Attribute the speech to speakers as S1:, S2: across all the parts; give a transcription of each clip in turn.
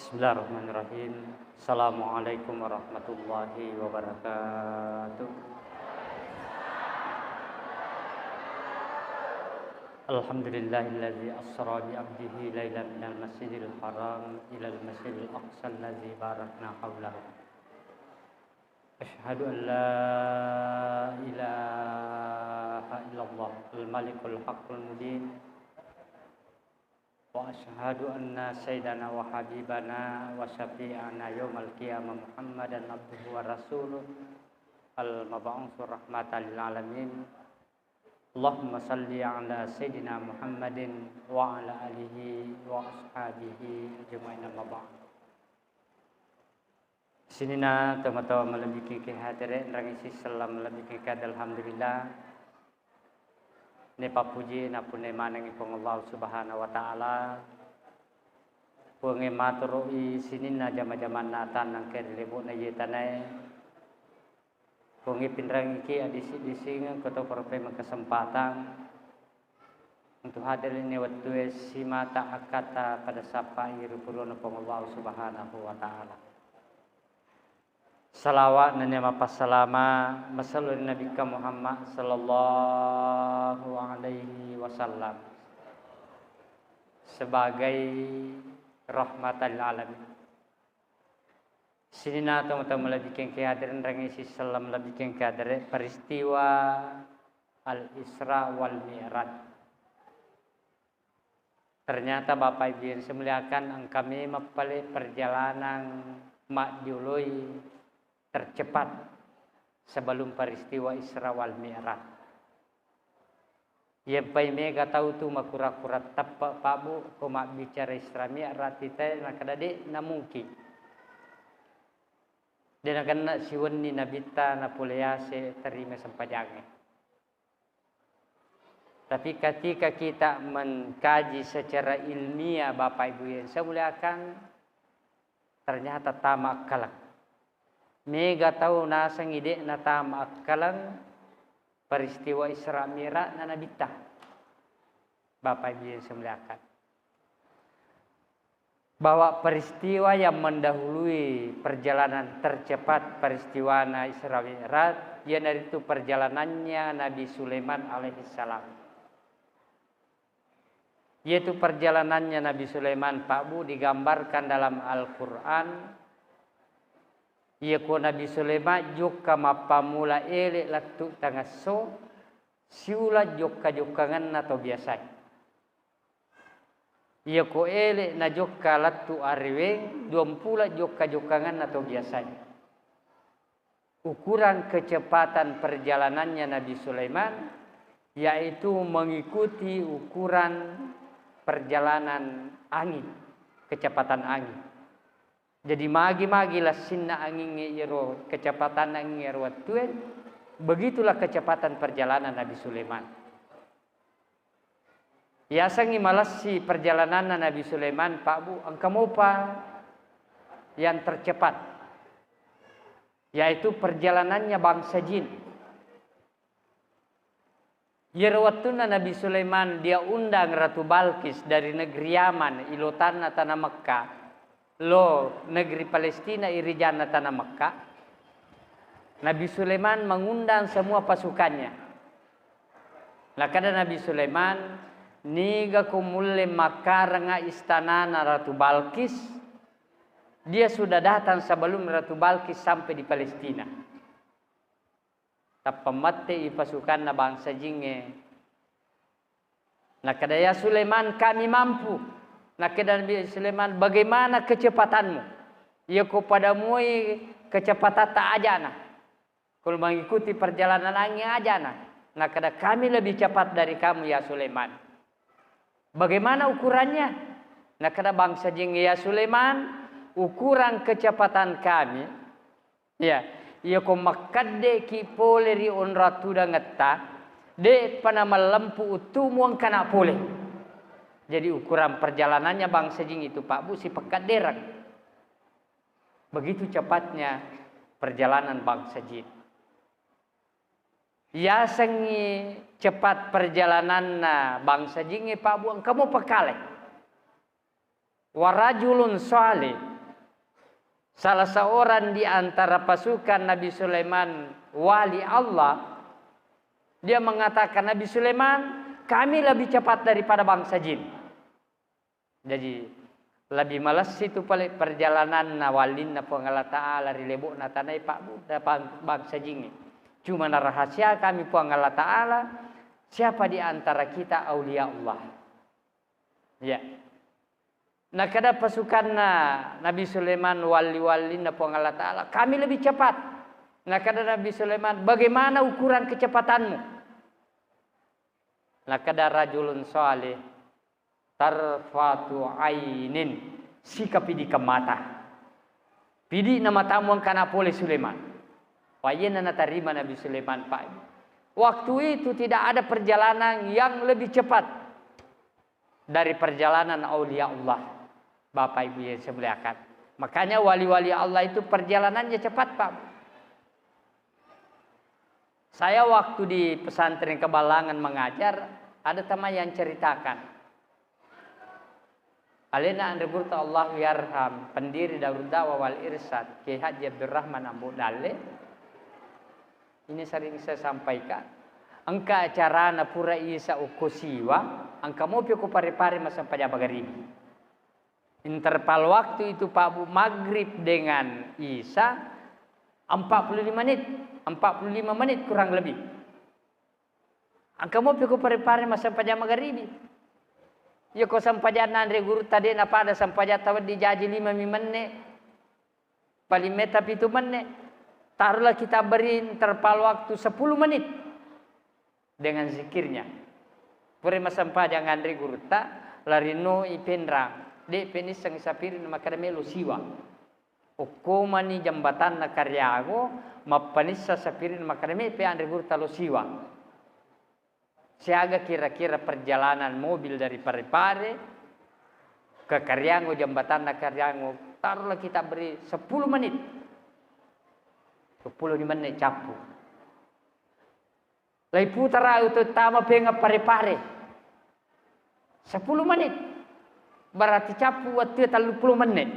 S1: Bismillahirrahmanirrahim. Assalamualaikum warahmatullahi wabarakatuh. Alhamdulillahilladzi asra bi 'abdihi lailan minal masjidil haram ilal masjidil aqsa allazi barakna haulahu. Asyhadu an la ilaha illallah al-malikul haqqul mubin. Wa asyhadu anna sayyidana wa habibana wa syafi'ana yaumal qiyamah Muhammadan abduhu wa rasuluh al-mab'uts rahmatan lil alamin. Allahumma salli ala sayyidina Muhammadin wa ala alihi wa ashabihi ajma'in amma ba'd. Sinina teman-teman lebih ke hadirin rangisi salam lebih ke alhamdulillah. Ne papuji na pune manang ipong Allah Subhanahu wa taala. Punge maturu i sinina jama-jaman natan nang kerlebu na yetanai. Punge pinrang iki adisi-disingan koto korpe kesempatan untuk hadir ini waktu simata akata pada sapa irupurun ipong Allah Subhanahu wa taala. Salawat dan salama masalul Nabi Muhammad sallallahu alaihi wasallam sebagai rahmatan lil alamin. Sinina teman-teman lebih kehadiran rangisi salam lebih kehadiran peristiwa Al-Isra wal Mi'raj. Ternyata Bapak Ibu yang semuliakan kami mempelai perjalanan mak juloi tercepat sebelum peristiwa Isra wal Mi'raj. Yang pai mega tahu tu makura-kura tapak Pak Bu ko mak bicara Isra Mi'raj kita nak kadade na mungkin. Dan akan siwan ni nabita na pulease terima sempajange. Tapi ketika kita mengkaji secara ilmiah Bapak Ibu yang saya muliakan, ternyata tamak kalak. Mega tahu nasang ide na tamak kalang peristiwa Isra Mi'raj na nabita. Bapak Ibu yang saya muliakan. Bahwa peristiwa yang mendahului perjalanan tercepat peristiwa na Isra Mi'raj, yaitu perjalanannya Nabi Sulaiman alaihissalam. Yaitu perjalanannya Nabi Sulaiman Pak Bu digambarkan dalam Al-Quran. Ia ko Nabi Sulaiman joka mapamula ele latu tangaso siula joka jokangan atau biasa. Ia ko ele na joka latu ariweng pula joka jokangan atau biasa. Ukuran kecepatan perjalanannya Nabi Sulaiman yaitu mengikuti ukuran perjalanan angin, kecepatan angin. Jadi magi-magilah sinna angin iro kecepatan angin iro tuen, begitulah kecepatan perjalanan Nabi Sulaiman. Ya sangi malasi perjalanan Nabi Sulaiman Pak Bu, angkamu pa yang tercepat, yaitu perjalanannya bangsa jin. Yerwatuna Nabi Sulaiman dia undang Ratu Balkis dari negeri Yaman, ilotan tanah Mekah. Lo negeri Palestina irijana tanah Mekah. Nabi Sulaiman mengundang semua pasukannya. Lakada Nabi Sulaiman niga kumulle makaranga istana Ratu Balkis. Dia sudah datang sebelum Ratu Balkis sampai di Palestina. Tapamate i pasukan na bangsa jinge. Lakada ya Sulaiman kami mampu. Nakeda Nabi Sulaiman, bagaimana kecepatanmu? Ya kepadamu kecepatan tak ajana. Kalau mengikuti perjalanan angin ajana. Nakeda kami lebih cepat dari kamu ya Sulaiman. Bagaimana ukurannya? Nakeda bangsa jing ya Sulaiman, ukuran kecepatan kami. Ya, ya ko makade ki poleri on ratu dangata. De panama lampu utumuang kana pole. Jadi ukuran perjalanannya bangsa jing itu Pak Bu si pekat derang. Begitu cepatnya perjalanan bangsa jin. Ya sengi cepat perjalanan bangsa jingi Pak Buang kamu pekale. Warajulun salih salah seorang di antara pasukan Nabi Sulaiman, wali Allah, dia mengatakan, Nabi Sulaiman, kami lebih cepat daripada bangsa jin. Jadi lebih malas itu perjalanan nawalin na Allah Ta'ala rilebok na tanay pak buddha bangsa jin. Cuma rahasia kami Allah Ta'ala, siapa di antara kita aulia Allah. Ya. Nah kada pasukan Nabi Sulaiman wali-wali na Allah Ta'ala, kami lebih cepat. Nah kada Nabi Sulaiman, bagaimana ukuran kecepatanmu? Nah kada rajulun salih tarfatu ainin, sikap pidi ke mata. Pidi nama tamuan kana boleh Sulaiman. Wayena na tarima Nabi Sulaiman Pak. Waktu itu tidak ada perjalanan yang lebih cepat dari perjalanan aulia Allah. Bapak Ibu yang saya muliakan. Makanya wali-wali Allah itu perjalanannya cepat Pak. Saya waktu di pesantren Kebalangan mengajar, ada teman yang ceritakan. Alena Andre Burta Allah yarham, pendiri Darul Da'wah wal Irsyad, Kiai Haji Abdurrahman Ambu Dale. Ini sering saya sampaikan. Angka acara na pura isa ukosiwa, angka mo pio ko pare-pare masampai bagaribi. Interval waktu itu Pak Bu, maghrib dengan Isya 45 menit, 45 menit kurang lebih. Angka mo pio ko pare-pare masampai magharibi. Ya ko sampajan andre guru tadi na pada sampajan tawad di jaji 5 menit. Paling meta 7 menit. Taruhlah kita beri interval waktu 10 menit dengan zikirnya. Pure masampajan andre guru ta larino ipenrang. De penis sang sapirin makadamelo siwa. Ukuma ni jambatan na karyago mapanis sa sapirin makadame pe andre guru talo siwa. Siaga kira-kira perjalanan mobil dari Parepare ke Karyango, jambatan na Karyango, taruhlah kita beri 10 menit. 10 menit capu. Lai putara itu tama penga Parepare. 10 menit. Berarti capu waktu 30 menit.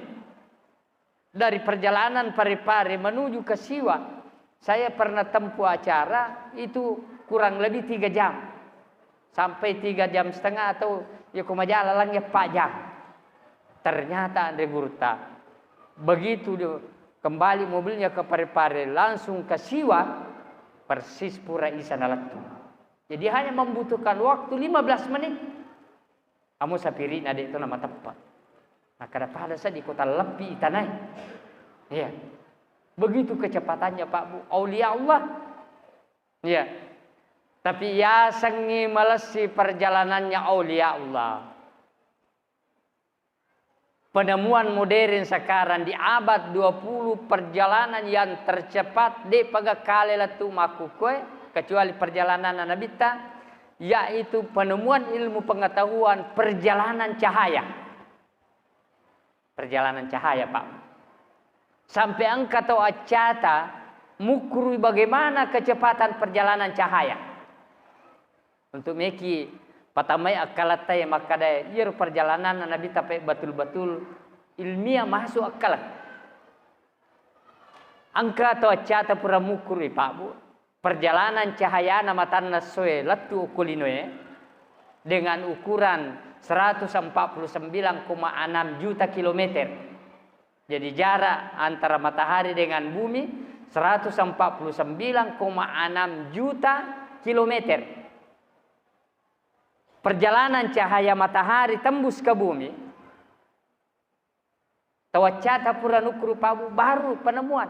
S1: Dari perjalanan Parepare menuju ke Siwa, saya pernah tempuh acara itu kurang lebih 3 jam. Sampai 3 jam setengah atau ya kumajala langnya 4 jam. Ternyata Andre Gurta begitu kembali mobilnya ke Parepare langsung ke Siwa, persis pura Isa nalatu. Jadi hanya membutuhkan waktu 15 menit. Kamu sapirin ada itu nama tempat. Nah kada pada saya di kota Lepi tanah. Iya. Begitu kecepatannya Pak Bu. Aulia Allah. Iya. Tapi ya sengi melesi perjalanannya aulia Allah. Penemuan modern sekarang di abad 20 perjalanan yang tercepat di pagakale latu makukwe kecuali perjalanan Nabita, yaitu penemuan ilmu pengetahuan perjalanan cahaya. Perjalanan cahaya Pak. Sampai angka atau acata mukuri bagaimana kecepatan perjalanan cahaya. Untuk meki patamai akalatai makadai yer perjalanan Nabi tapi betul-betul ilmiah masuk akal. Angka atau acata pura mukuri Pak Bu. Perjalanan cahaya nama tanah soe latu ukulinoe dengan ukuran 149,6 juta kilometer. Jadi jarak antara matahari dengan bumi 149,6 juta kilometer. Perjalanan cahaya matahari tembus ke bumi. Tawacata pura nukru pabu baru penemuan.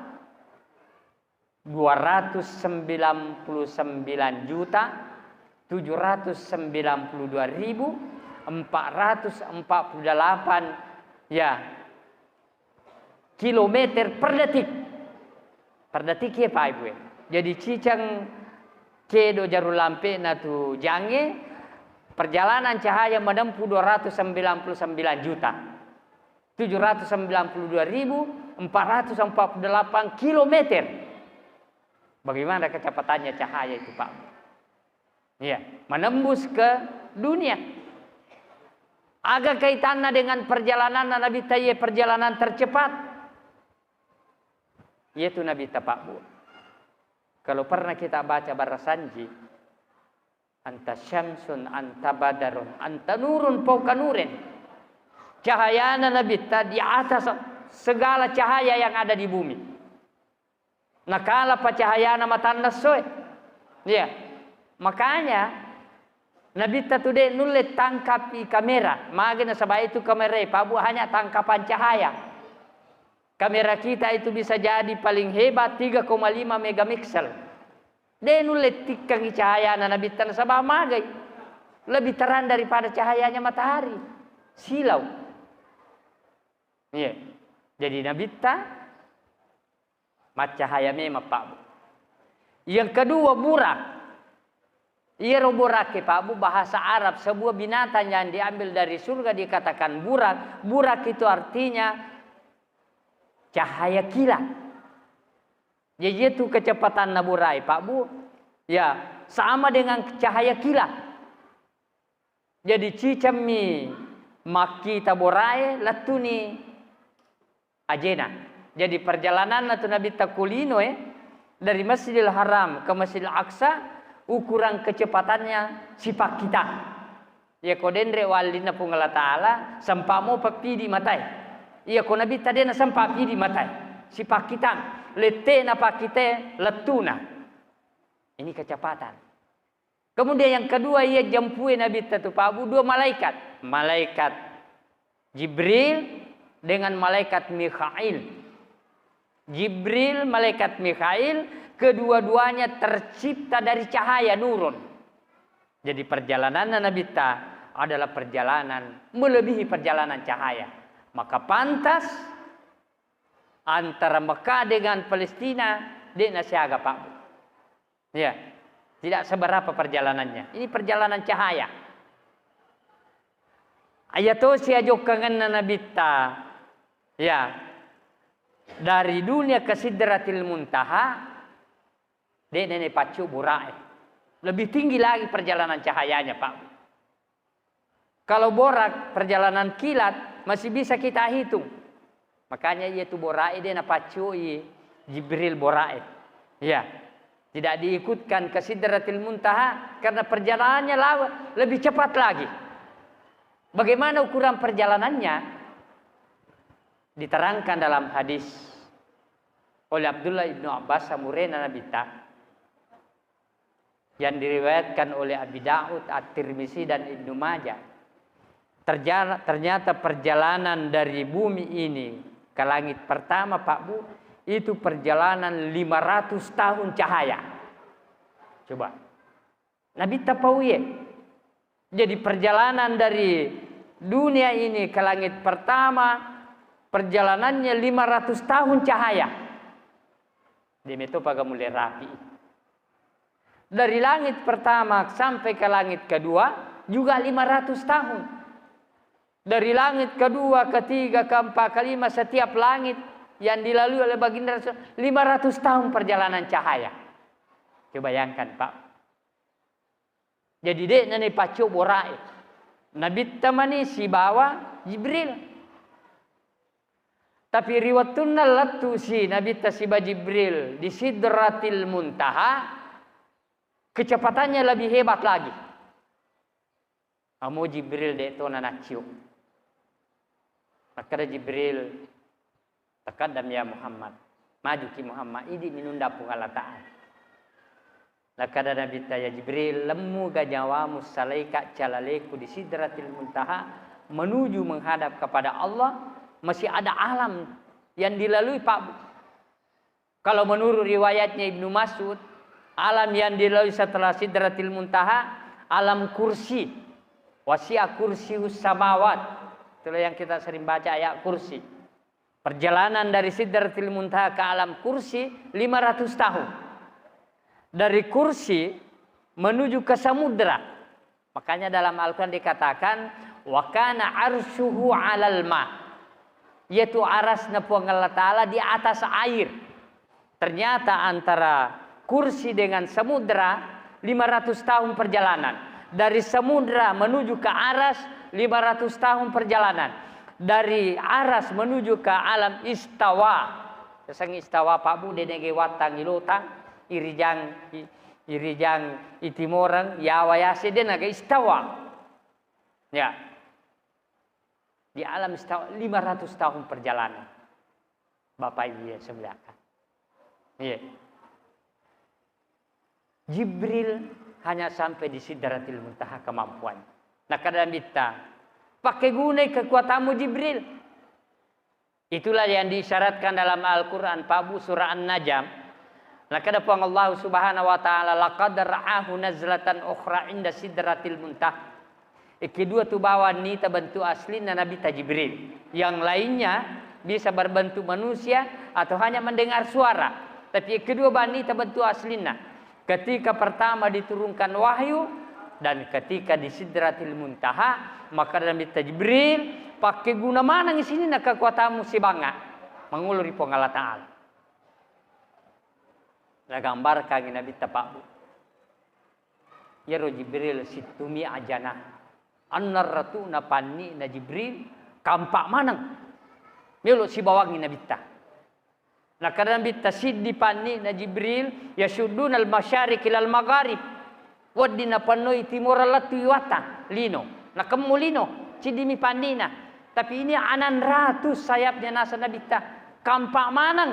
S1: 299.792.448 ya kilometer per detik. Per detik ya Pak Ibu. Jadi cicang kedo jaru lampe na tu jange perjalanan cahaya menempuh 299.792.448 kilometer. Bagaimana kecepatannya cahaya itu Pak? Ya, menembus ke dunia. Agak kaitannya dengan perjalanan Nabi Tayyib, perjalanan tercepat. Yaitu Nabi Pak Bu. Kalau pernah kita baca Barasanji, anta syamsun, anta badarun, anta nurun fauqa nurin. Cahaya Nabi di atas segala cahaya yang ada di bumi. Nakala pa cahaya matanda soe. Ya. Makanya Nabi today nulit tangkap di kamera. Magana sabay itu kamera Pak Bu hanya tangkapan cahaya. Kamera kita itu bisa jadi paling hebat 3,5 megapiksel. Dia nulit tikang cahaya Nabi tan sabah magai. Lebih terang daripada cahayanya matahari. Silau. Iya. Jadi Nabi mat cahaya memang Pak Bu. Yang kedua burak. Iya burak Pak Bu bahasa Arab sebuah binatang yang diambil dari surga dikatakan burak. Burak itu artinya cahaya kilat. Jadi itu kecepatan naburai Pak Bu. Ya, sama dengan cahaya kilat. Jadi cicami maki taborai latuni ajena. Jadi perjalanan itu Nabi takulino dari Masjidil Haram ke Masjidil Aqsa ukuran kecepatannya sipak kita. Ya kodendre walina pungala taala sampamo papi di matai. Iya ko Nabi tadi na sampai di matai. Sipak kita lete na pakite letuna. Ini kecepatan. Kemudian yang kedua ia jampui Nabi itu Pak Bu dua malaikat. Malaikat Jibril dengan malaikat Mikhail. Jibril, malaikat Mikhail, kedua-duanya tercipta dari cahaya nurun. Jadi perjalanan Nabi adalah perjalanan melebihi perjalanan cahaya. Maka pantas antara Mekah dengan Palestina di Nasiaga Pak Bu. Ya, tidak seberapa perjalanannya. Ini perjalanan cahaya. Ayatosi ajokangan Nabi ya, dari dunia ke Sidratil Muntaha, dia nenek pacu burai. Lebih tinggi lagi perjalanan cahayanya Pak. Kalau borak perjalanan kilat masih bisa kita hitung. Makanya yaitu borai dia pacu Jibril borai. Ya, tidak diikutkan ke Sidratil Muntaha karena perjalanannya lebih cepat lagi. Bagaimana ukuran perjalanannya? Diterangkan dalam hadis oleh Abdullah ibnu Abbas samurena Nabi yang diriwayatkan oleh Abi Daud, At-Tirmizi dan Ibnu Majah. Ternyata perjalanan dari bumi ini ke langit pertama Pak Bu itu perjalanan 500 tahun cahaya. Coba. Nabi tapauye. Jadi perjalanan dari dunia ini ke langit pertama perjalanannya 500 tahun cahaya. Demeto paga mulai rapi. Dari langit pertama sampai ke langit kedua juga 500 tahun. Dari langit kedua, ketiga, keempat, kelima setiap langit yang dilalui oleh baginda Rasul 500 tahun perjalanan cahaya. Coba bayangkan Pak. Jadi dek nani pacu borai. Nabi tamani si bawa Jibril. Tapi riwatuna latu si Nabi tasiba Jibril di Sidratil Muntaha kecepatannya lebih hebat lagi. Amo Jibril dek to nanaciu. Maka Jibril takadam ya Muhammad. Maju ki Muhammad idi minunda pung Allah Ta'ala. Lakada Nabi ya Jibril lemu gajawamu salaika calaleku di Sidratil Muntaha menuju menghadap kepada Allah. Masih ada alam yang dilalui Pak Bu. Kalau menurut riwayatnya Ibnu Mas'ud, alam yang dilalui setelah Sidratil Muntaha alam kursi. Wasi'a kursius samawat. Itulah yang kita sering baca ayat kursi. Perjalanan dari Sidratil Muntaha ke alam kursi 500 tahun. Dari kursi menuju ke samudra. Makanya dalam Al-Quran dikatakan wa kana arsyuhu 'alal ma'. Yaitu arasna Allah Ta'ala di atas air. Ternyata antara kursi dengan samudra 500 tahun perjalanan. Dari samudra menuju ke aras 500 tahun perjalanan. Dari aras menuju ke alam istawa Sang istawa Pak Bu denege watang ilotang irijang itimorang yawayase denage istawa. Ya. Di alam istawa 500 tahun perjalanan. Bapak Ibu yang semuakan. Iya. Jibril hanya sampai di Sidratil Muntaha kemampuan. Nah kadang kita pakai guna kekuatanmu Jibril. Itulah yang diisyaratkan dalam Al-Quran Pak Bu surah An-Najm. Nah kadang Allah Subhanahu Wa Taala laqad ra'ahu nazlatan ukhra inda Sidratil Muntaha. Kedua tu bawa ni terbentuk asli Nabi Jibril. Yang lainnya bisa berbentuk manusia atau hanya mendengar suara. Tapi kedua bani terbentuk aslinya. Ketika pertama diturunkan wahyu dan ketika di Sidratil Muntaha, maka Nabi Jibril pakai guna mana di sini nak kekuatanmu si bangga menguluri Allah Taala. Nah gambarkan Nabi Pak. Ya Jibril situmi ajana. Annar ratu na panni na Jibril kampak manang. Melo si bawangi Nabi ta. Nah karena bitta siddi panni na Jibril yasudun al masyariq ilal magharib wadina panoi timur latu iwata lino na kemulino cidimi panina tapi ini anan ratus sayapnya nasa Nabi ta kampak manang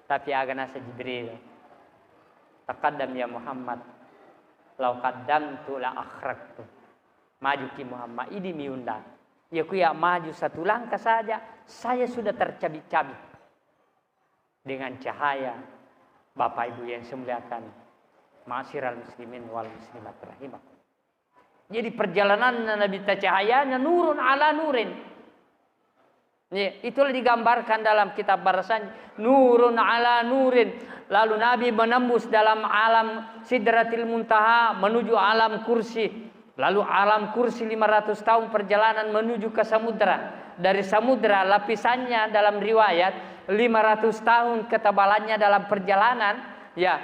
S1: tapi aga nasa Jibril taqaddam ya Muhammad law qaddamtu la akhrajtu maju ki Muhammad ini miunda ya ku ya maju satu langkah saja saya sudah tercabik-cabik dengan cahaya Bapak Ibu yang semuliakan ma'asyiral muslimin wal muslimat rahimakum. Jadi perjalanan Nabi cahayanya nurun ala nurin. Ya, itulah digambarkan dalam kitab barasan nurun ala nurin. Lalu Nabi menembus dalam alam Sidratil Muntaha menuju alam kursi. Lalu alam kursi 500 tahun perjalanan menuju ke samudra. Dari samudra lapisannya dalam riwayat 500 tahun ketebalannya dalam perjalanan. Ya,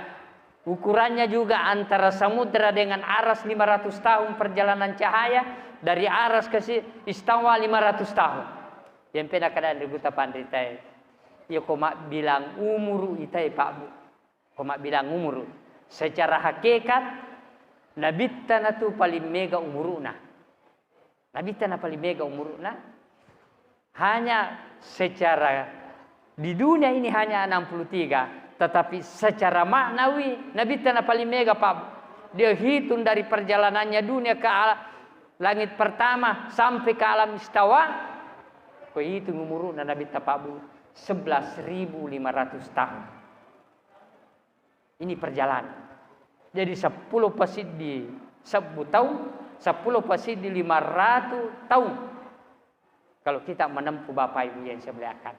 S1: ukurannya juga antara samudra dengan aras 500 tahun perjalanan cahaya. Dari aras ke istawa 500 tahun. Yang pernah kadang diguta pandritai. Ya komak bilang umur itai Pak Bu. Komak bilang umur. Secara hakikat Nabi tanah tu paling mega umuruna. Nabi tanah paling mega umuruna. Hanya secara di dunia ini hanya 63, tetapi secara maknawi Nabi tanah paling mega Pak. Dia hitung dari perjalanannya dunia ke langit pertama sampai ke alam istawa. Kau hitung umurnya Nabi Pak Bu 11.500 tahun. Ini perjalanan. Jadi 10 pasid di 10 tahun, 10 pasid di 500 tahun. Kalau kita menempuh Bapak Ibu yang saya muliakan.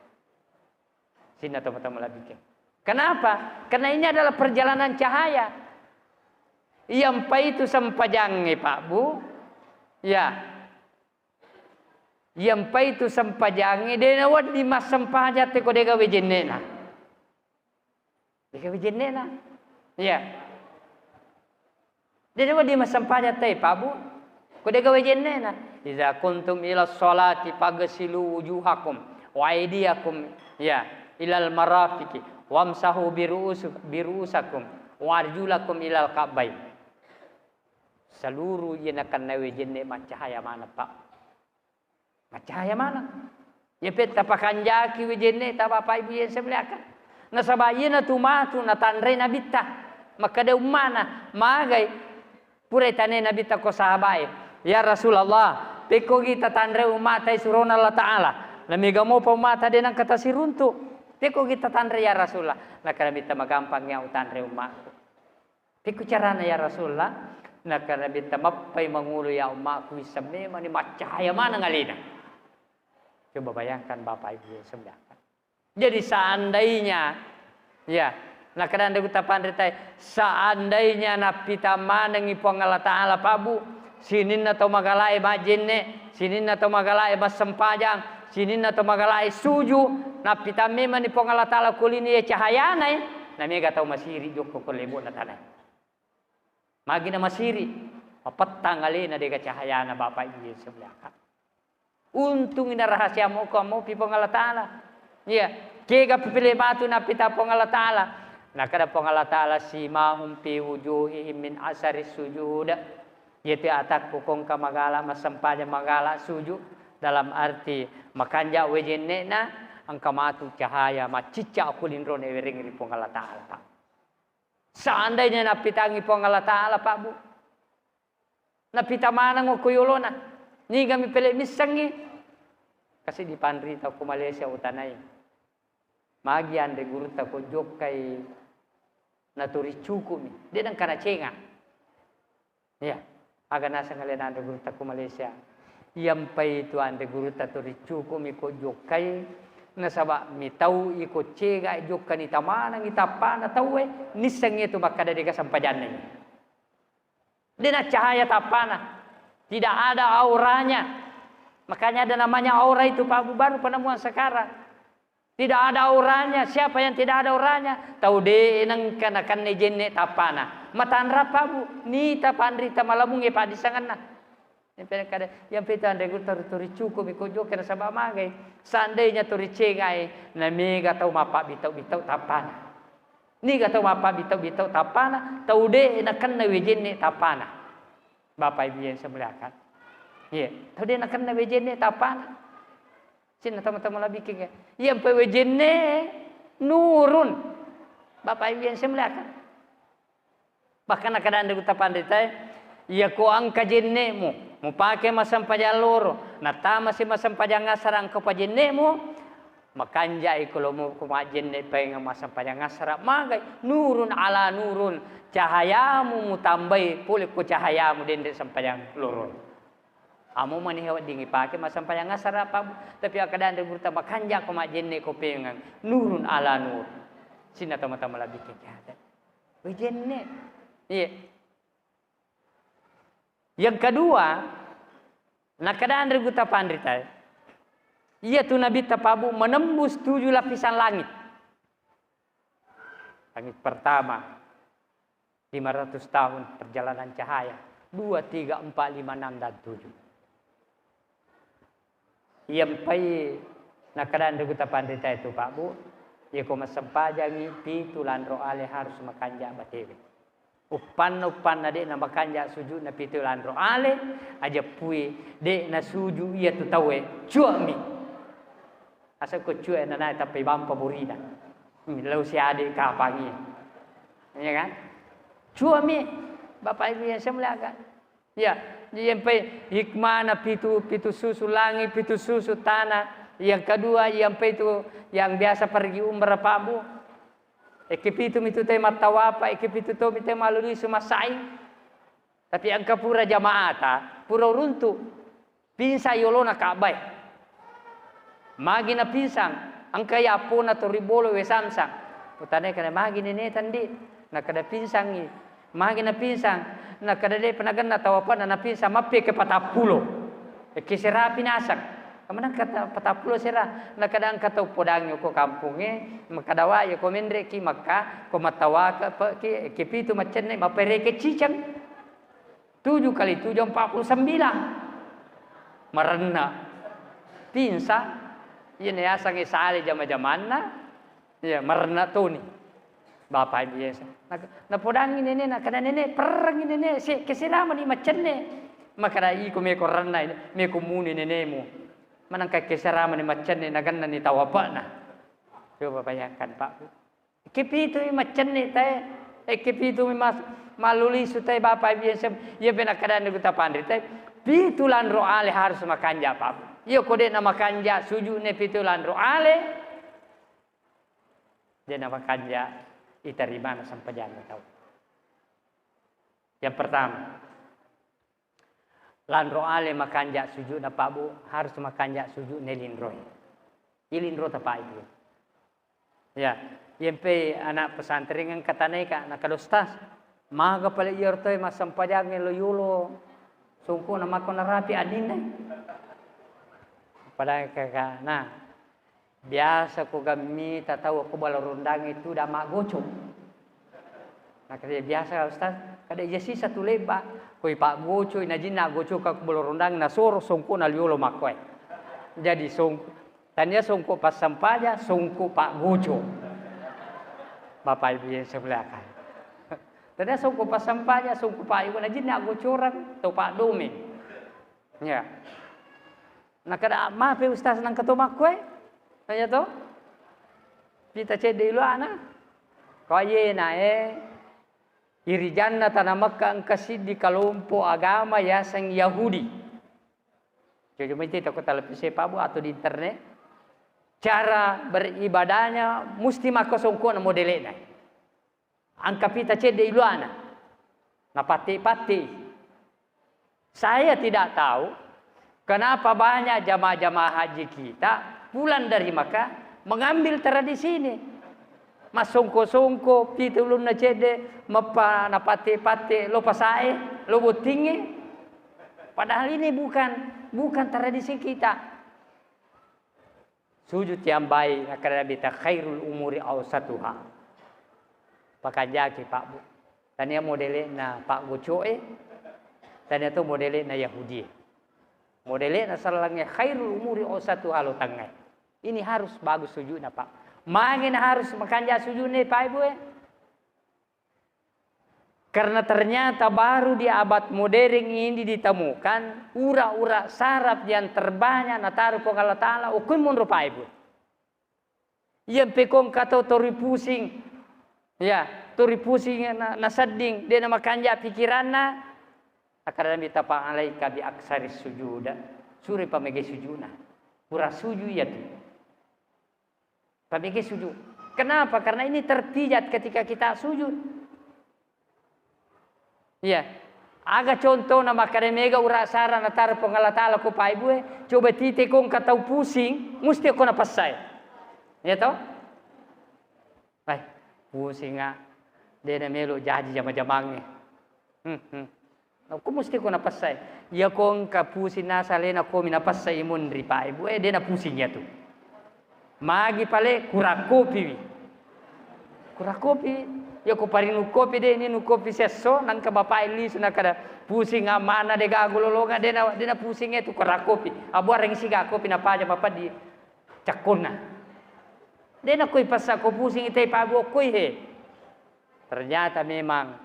S1: Sini teman-teman lebih. Kenapa? Karena ini adalah perjalanan cahaya. Yang itu sempajangi Pak Bu. Ya. Yang itu sempajangi. Dena wad di mas sempajat te kodega wejennena. Dega wejennena. Ya. Dena wad di mas sempajat te Pak Bu. Kodega wejennena. Iza kuntum ila sholati fagsilu wujuhakum wa aydiyakum ya ilal marafiqi wamsahu birusakum wa arjulakum ilal ka'bain. Seluruh yang akan nawe jenne macahaya mana Pak? Macahaya mana? Ya peta pakan jaki wejenne ta Bapak Ibu yang semuliakan. Nasabayina tumatu natanre nabita maka da umana magai pure tane nabita ko sahabai. Ya Rasulullah peko kita tandre umat ay suron Allah Ta'ala. Namiga mo pa umat din ang katasirunto. Peko kita tandre ya Rasulullah. Nakarabita magampang niya utandre umat. Peko carana ya Rasulullah. Nakarabita mapay mangulo ya umat ko isam ni mani macahaya mana ngalina. Coba bayangkan Bapak Ibu yang sebenarnya. Jadi seandainya ya nakaranda kita pandai seandainya napita manangi Allah Ta'ala Pak Bu. Sinin atau magalai majenne, sinin atau magalai bas sempajang, sinin atau magalai suju, napita memang ni Allah Ta'ala kulini ya cahaya nai, namanya gak tahu masiri joko kolebo na tanay. Magi na masiri, mapatang alina dega cahaya na Bapak Ibu sebelah. Untung ina rahasia mo kamu pipong Allah Ta'ala. Ya, Kega pipili batu na pita pong Allah Ta'ala. Nah kada pong Allah Ta'ala simahum fi wujuhihim min asari sujud. Yaitu atak kukong kamagala masampanya magala sujud. Dalam arti makanja wejenne na ang kamatu cahaya macicca kulindro ne wering pong Allah Ta'ala Pak. Seandainya napitangi pong Allah Ta'ala Pak Bu. Napita mana ngo kuyulona. Ni kami pele misangi. Kasi di pandrita ko Malaysia utanay. Magi ande guru ta ko jokai naturi cukumi. Dia nang kana cenga. Ya, aga nasa ngalen ande guru ta ko Malaysia. Yampai itu ande guru ta turi cukumi ko jokai nasaba mi tau iko cega jokani tamana ngitapana tawe nisang itu makada deka sampajannya. Dia cahaya tapana. Tidak ada auranya. Makanya ada namanya aura itu Pak Bu baru penemuan sekarang. Tidak ada auranya. Siapa yang tidak ada auranya? Tahu deh nang kanakan nejenne tapana. Matanra Pak Bu. Ni tapandri tamalamunge Pak di sangana. Yang pita ande gur turi cukup iko joker sabab magai. Seandainya turi cengai na mega tahu mapa bitau tapana. Ni ga tahu mapa bitau tapana. Tahu deh nakan na wejenne tapana. Bapak Ibu yang saya muliakan. Iya, tahu deh nakan na wejenne tapana. Sini teman-teman lebih kaya. Yang pewejenne nurun. Bapak Ibu yang saya muliakan. Bahkan kadang ada kita pandai. Ya ko ang kajenne mo. Mo pakai masam pajaloro. Nata masih masam pajangasarang ko pajenne mo. Makanjai kalau mo kumajenne pengen masam pajangasara. Magai nurun ala nurun. Cahayamu mu tambai pulih ko cahayamu dende sampajang lorong. Amo manihawat dingi pakai masam payang ngasara apa tapi akadang berita makanja ko majenne ko pengang nurun ala nur sina tama-tama labi kejahatan wejenne iya. Yang kedua nakadang reguta pandrita iya tu nabi tapabu menembus 7 lapisan langit. Langit pertama 500 tahun perjalanan cahaya 2, 3, 4, 5, 6 dan 7. Yampai nakadaan reguta pandita itu Pak Bu. Ya ko masampajangi pitulan roale harus makanja batewe. Upan na de na makanja sujud na pitulan roale aja pui de na sujud ia tu tawe cuami. Asa ko cue na na tapi bampa burina. Lau si ade kapangi. Ya kan? Cuami Bapak Ibu yang saya muliakan. Ya, sampai hikmah na pitu susu langit, pitu susu tanah. Yang kedua sampai itu yang biasa pergi umrah Pak Bu. Ekipitu itu tema tawapa, ekipitu to tema luli sumasai. Tapi ang kapura jamaata, pura runtu. Pinsa yolona kabay. Magi na pinsang, ang kaya po na to ribolo we samsang. Utane kana magi nene tandi, nakada pinsang ni. Magi na pinsang. Nakadade panagan na tawapan na napin sa mapi ke 40. Kisira pinasak. Kamanang kata 40 sira. Nakadang kataw podang yo ko kampungnya. Makadawa yo ko mendre ki Makkah. Ko matawa ki pito macen mapere ke cicang. 7 kali 7 49. Marena. Pinsa. Yan ya sang isali jama-jamanna. Ya marena to ni. Bapak Ibu biasa. Na podang ini na kada nene perang ini si kesirama ni macenne. Makara iko me ko ranna me ko muni nene mo. Manang kay kesirama ni macenne na ganna ni tawapa na. Coba bayangkan Pak. Kipito ni macenne tay. Kipito mi maluli su tay Bapak Ibu biasa. Ye pena kada ni kita pandri tay. Pitulan roale harus makanja Pak. Yo kode na makanja suju ne pitulan roale. Dia na makanja itarimana sampai jangan tahu. Yang pertama, landro ale makanja sujud na Pak Bu harus makanja sujud nelindro. Ilindro tapai itu. Ya, yempe anak pesantren yang katane ka nakadostas. Maga pala iyortoy masampajang loyulo. Sungko na mako na rapi adin na. Pada kakak, nah biasa ko gamit tahu aku balarundang itu dah mak gocok. Nah kada biasa Ustaz, kada jasi satu leba, koi pak gocok ina jinna gocok aku balarundang na soro songko na liolo makoy. Jadi Tanya sungguh pas sampahnya, sungguh Pak Gojo. Bapak Ibu yang sebelah kan. Tanya sungguh pas sampahnya, sungguh Pak Ibu najin nak gocoran, atau Pak Domi. Ya. Nah kada maaf ya Ustaz nang ketoma kue. Tanya to. Kita cedek dulu anak. Kau ye na iri janna tanah Makkah engkasi di kelompok agama ya sang Yahudi. Jadi mesti takut televisi Pak Bu atau di internet. Cara beribadahnya mesti maka songkona modelnya. Angka pita cedek dulu anak. Nah pati-pati. Saya tidak tahu kenapa banyak jamaah-jamaah haji kita pulang dari Makkah mengambil tradisi ini. Mas songko-songko, pitulun na cede, mapa na pate-pate, lo pasae, lo butingi. Padahal ini bukan tradisi kita. Sujud yang baik akan bita khairul umuri awsatuha. Pakajaki Pak Bu. Tanya modelnya Pak Gocoe, tanya tu modelnya Yahudi. Modelnya salangnya khairul umuri awsatuha lo tanggai. Ini harus bagus sujudnya Pak. Mangin harus makanja sujudnya Pak Ibu Karena ternyata baru di abad modern ini ditemukan ura-ura saraf yang terbanyak nataru kong Allah Ta'ala ukun mundur Pak Ibu. Yang pekong kata tori pusing. Ya, tori pusing na seding dia nama kanja pikiranna akan minta Pak alaika bi aksaris sujuda. Suri pamege sujudna. Pura sujud ya tu. Pamege sujud. Kenapa? Karena ini terpijat ketika kita sujud. Ya. Aga contoh nama kademega ura sara natar pengala ta'ala ko Pak Ibu coba tite kong katau pusing mesti ko napasay. Ya toh? Ay, pusing nga. Dia na melo jadi jama-jamangnya. Ako mesti ko napasay. Ya kong kapusing nasa lena ko minapasay imundri Pak Ibu dia na pusing ya tu. Magi pale kurakopi. Kurakopi. Ya ko parin kopi deh ini kopi seso nang ka bapak ilis na kada pusing mana de gagulolonga de na pusingnya tu kurakopi. Abu areng siga kopi na paja bapak di cakona. De na koi pasa ko pusing itay pabu koi he. Ternyata memang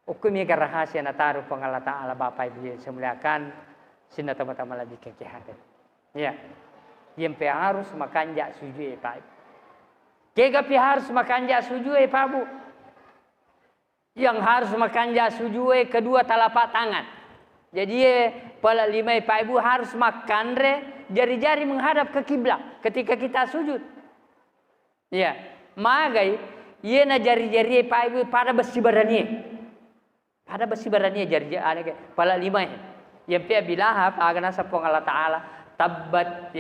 S1: ukui mega rahasia na taruh pengala ta'ala bapak ibu yang semuliakan sina tama-tama lagi kekehatan. Ya. Yang harus makanja sujud Pak. Kegapi harus makanja sujud Pak Bu. Yang harus makanja sujud kedua telapak tangan. Jadi pala lima Pak Ibu harus makan jari-jari menghadap ke kiblat ketika kita sujud. Ya, magai ye na jari-jari Pak Ibu pada besi barani. Pada besi barani jari-jari pala lima. Yang pia bilahap agana sa Allah Ta'ala tabbat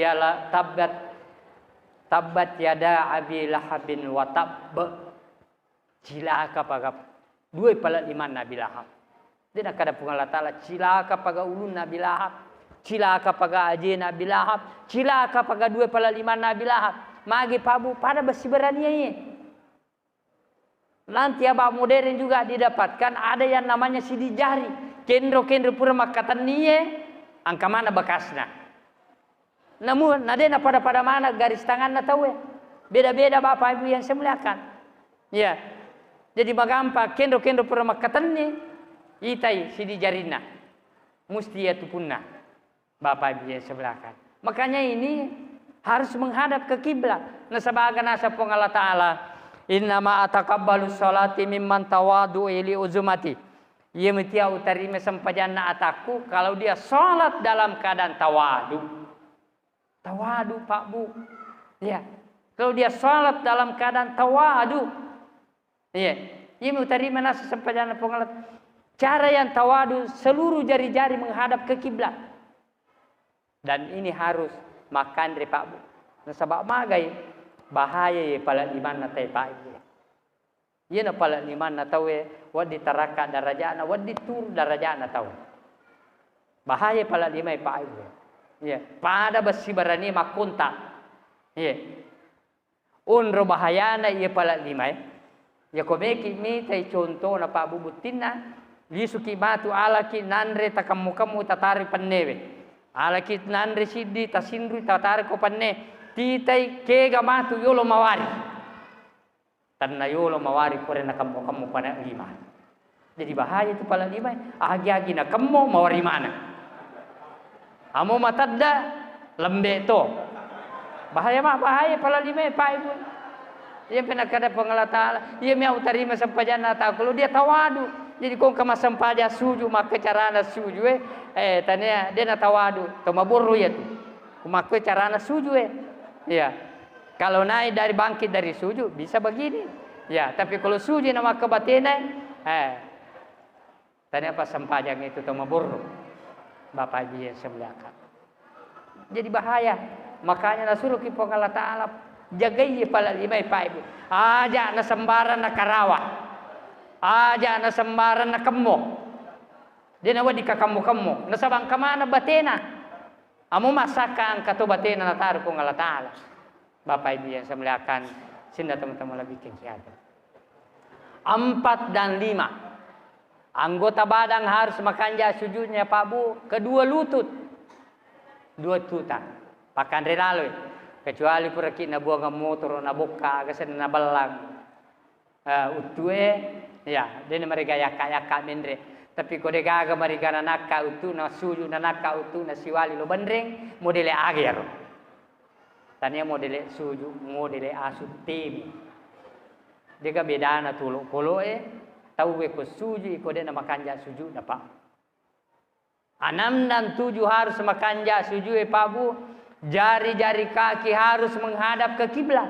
S1: yada abi lahabin wa tabb cilaka paga dua pala iman Nabi Lahab. Dia nak ada Allah Ta'ala cilaka paga ulun Nabi Lahab, cilaka paga aje Nabi Lahab, cilaka paga dua pala iman Nabi Lahab. Magi pabu pada besi berani ini. Nanti abah modern juga didapatkan ada yang namanya sidik jari. Kendro-kendro pura makatan niye angka mana bekasnya. Namun, nadena pada mana garis tangan na tahu beda-beda bapak ibu yang saya muliakan. Ya, jadi magampa kendo-kendo pura makatan ni itai sidi jarina, musti ya tupunna bapak ibu yang saya muliakan. Makanya ini harus menghadap ke kiblat. Nasabaga nasa pong Allah Ta'ala, innama atakabbalu salati mimman tawadu ili uzumati. Ia metia utarime sampajana ataku kalau dia salat dalam keadaan tawadu. Tawadu Pak Bu. Ya. Kalau dia salat dalam keadaan tawadu. Ya. Ia menerima nasi sampaian pengalat. Cara yang tawadu seluruh jari-jari menghadap ke kiblat. Dan ini harus makan dari Pak Bu. Nasabak magai bahaya ya pala iman natai Pak Ibu. Ia na pala iman natawe wad ditaraka darajana wad ditur darajana tahu. Bahaya pala limai Pak Ibu. Ya, pada besi barani makunta. Ya. Unro bahayana ia pala limai. Ya komeki mi tay contoh na Pak Bubutina lisuki batu alaki nanre takamu tatari pannewe. Alaki nanre siddi tasindru tatari ko panne titai kega matu yolo mawari. Tanna yolo mawari kore na kamu pada lima. Jadi bahaya itu pala lima. Agi-agi na kamu mawari mana? Amo matadda lembe to. Bahaya pala lima Pak Ibu. Ia pernah kada pengalatala. Ia mau tarima sampajana tahu kalau dia tawadu. Jadi kau kama sampaja suju maka carana suju tanya dia na tawadu. Tomaburu ya tu. Kumaku carana suju ya. Kalau naik dari bangkit dari sujud bisa begini. Ya, tapi kalau sujud nama kebatinnya, tanya apa sempajang itu tomaburu. Bapak Ibu yang sebelahkan. Jadi bahaya. Makanya nasuruh ki Allah Ta'ala jagai pala lima Pak Ibu. Aja na sembaran na karawa. Aja na sembaran na kemo. Dia nawa di kakamu. Nasabang kamana batena. Amo masakan kato batena na taruh kong Allah Ta'ala. Bapak Ibu yang saya muliakan, sini teman-teman lebih kegiatan. 4 dan 5. Anggota badan harus makanja sujudnya Pak Bu, kedua lutut. 2 tuta. Pakan relalo. Kecuali puraki na buang motor na boka, kasi na balang. Utue, ya, dia mereka yaka mendre. Tapi kode gaga mereka na naka utu na sujud na naka utu na siwali lo bandreng, modele ager. Tanya modele suju, modele asu temi. Dia beda na tuluk kolo tahu ko suju ko dia nama kanja suju na Pak. 6 dan 7 harus makanja suju Pak Bu. Jari-jari kaki harus menghadap ke kiblat.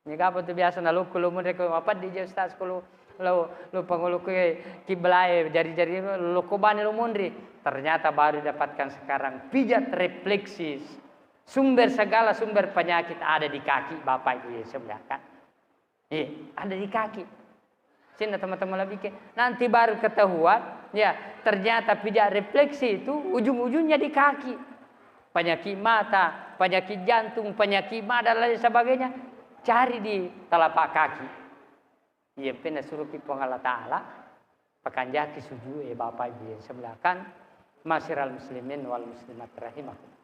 S1: Ini apa tu biasa na lu mereka apa di Ustaz kalau lu pangulu ke kiblat jari-jari lu kobani lu mundri. Ternyata baru dapatkan sekarang pijat refleksis. Segala sumber penyakit ada di kaki Bapak Ibu yang sebelahkan. Ada di kaki. Sini teman-teman lebih ke. Nanti baru ketahuan, ya ternyata pijat refleksi itu ujung-ujungnya di kaki. Penyakit mata, penyakit jantung, penyakit mata dan lain sebagainya. Cari di telapak kaki. Ia pernah suruh kipong Allah Ta'ala. Pakan jaki sujud Bapak Ibu yang sebelahkan. Masyiral muslimin wal muslimat rahimahullah.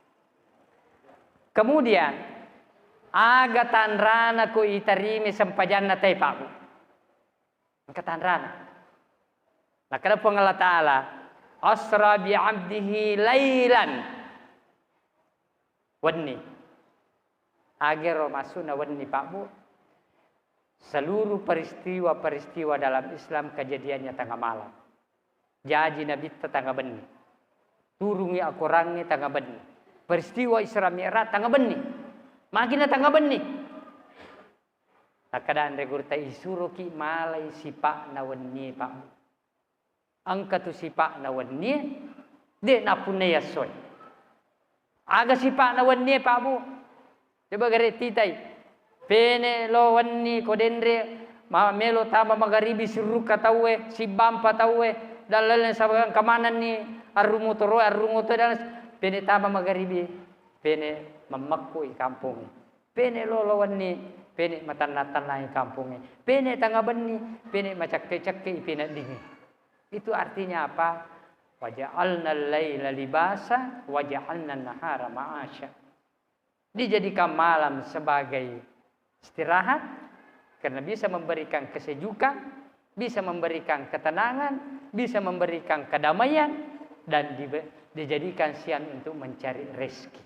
S1: Kemudian agatan rana ko itarimi sampajanna tay Pak Bu. Agatan rana. Nah kada po Allah Ta'ala asra bi 'abdihi lailan wanni. Agero masuna wanni Pak Bu. Seluruh peristiwa-peristiwa dalam Islam kejadiannya tengah malam. Jaji Nabi tengah benni. Turungi akurangnya tengah benni. Peristiwa Isra Mi'raj tangga benni. Makina tangga benni. Nakadaan regurta isuro ki malay sipa na wenni Pak. Angka tu sipa na wenni de na punaya soy. Aga sipa na wenni Pak Bu. Coba gare titay. Pene lo wenni kodendre melo tama magaribi suruka tawe si bampa tawe dalal sa kamanan ni arrumutoro dan pene tama magaribi, pene mamakku i kampung. Pene lolowan ni, pene matanatan na i kampung. Pene tanga benni, pene macakke-cakke i pinadingi. Itu artinya apa? Waja'alna al-laila libasa, waja'alna an-nahara ma'asya. Dijadikan malam sebagai istirahat, karena bisa memberikan kesejukan, bisa memberikan ketenangan, bisa memberikan kedamaian, dan dijadikan siang untuk mencari rezeki.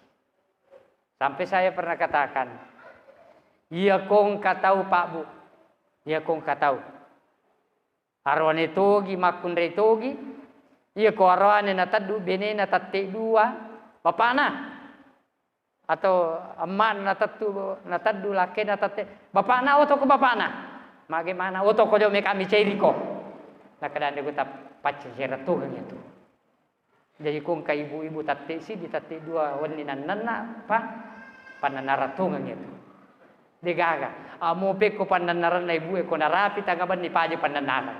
S1: Sampai saya pernah katakan, iya kong katau Pak Bu, iya kong katau. Arwane togi makun re togi, iya ko arwane natadu bene natatte dua, bapana. Atau aman natadu lake natatte, bapana oto ko bapana. Bagaimana oto ko jome kami cairiko. Nah kadang dia tap pace ceratuhan itu. Jadi kung ka ibu-ibu tatte si di tatte dua waninan nana pa pananaratungan itu. Degaga, amo pe ko pananaran na ibu ko narapi tangaban ni paje pananaran.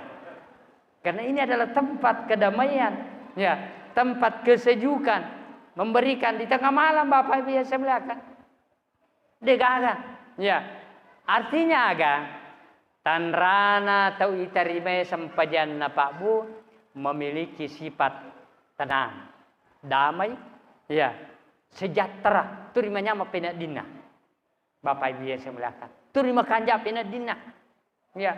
S1: Karena ini adalah tempat kedamaian, ya, tempat kesejukan, memberikan di tengah malam Bapak Ibu yang saya muliakan. Degaga, ya. Artinya aga tanrana tau itarime sampajanna Pak Bu memiliki sifat tenang, damai, ya, sejahtera, turi manyama pena dina. Bapak Ibu yang saya muliakan. Turi makanja pena dina. Ya.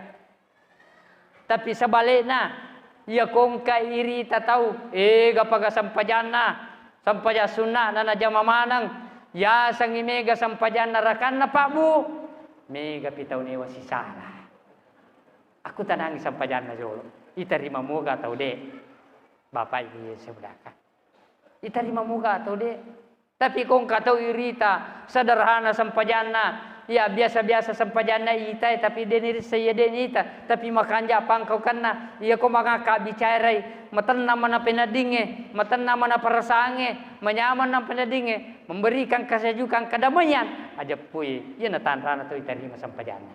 S1: Tapi sebaliknya, ya kongka iri tak tahu, gapaga sampajana, sampaja sunnah nana jama manang, ya sangi mega sampajana rakan na Pak Bu. Mega pitau ne wasi salah. Aku tanangi sampajana jolo. Iterima moga atau dek. Bapak Ibu yang saya muliakan. Iterima moga atau dek. Tapi kong katau irita sederhana sampajana, ya biasa-biasa sampajana ita, tapi denir saya denita, tapi makanja pangkau kena, ya kau mangaka bicarai, matenna mana penadinge, matenna mana perasange, menyaman na penadinge, memberikan kesejukan kedamaian, aja pui, ya natan rana tu diterima sampajana.